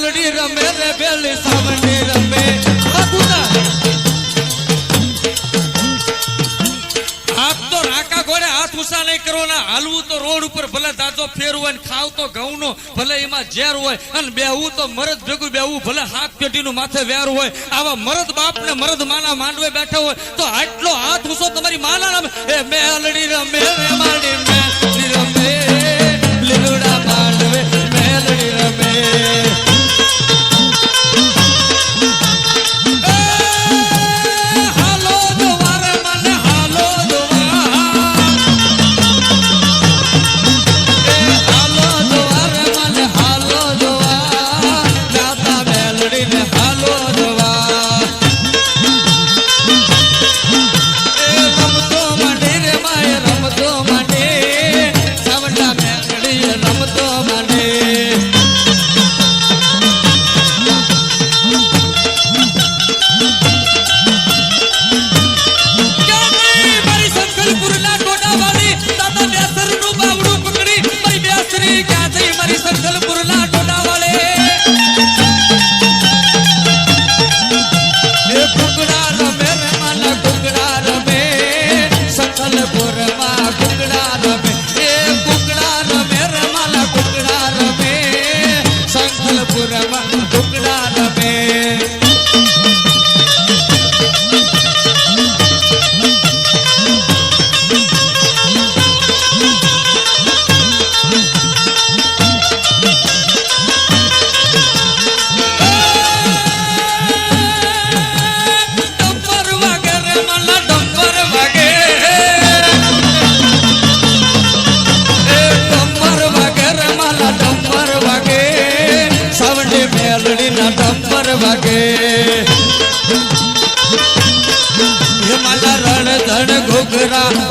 મેલડી રમે રે બેલી સાવણી રમે હાથ તો રાકા ઘોડે હાથ ઉષા નહીં કરવાના હાલવું તો રોડ ઉપર ભલે દાજો ફેરવું હોય ખાવ તો ઘઉં નો ભલે એમાં ઝેર હોય અને બેહવું તો મરદ ભેગું બેહવું ભલે હાથ પેટીનું માથે વેર હોય આવા મરદ બાપ ને મરદ માના માંડવે બેઠા હોય તો આટલો હાથ ઉષો તમારી માના નામે એ મેલડી રમે રે માડી મેલડી રમે લીલુડા માંડવે મેલડી રમે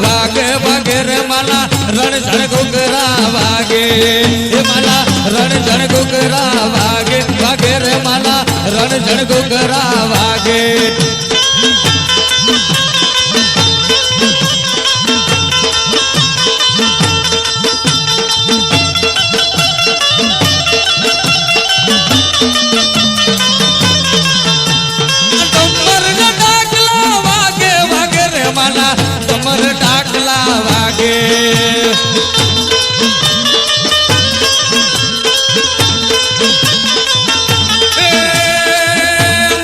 વાગે વાગે રે માલા રણ જણ ઘુઘરા વાગે એ માલા રણ જણ ઘુઘરા વાગે વાગે રે માલા રણ જણ ઘુઘરા વાગે ડાકલા વાગે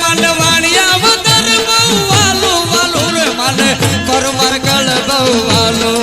મને વાણિયા વગર બહુ વાલો વાલો રે મને પરમર ગળ બહુ વાલો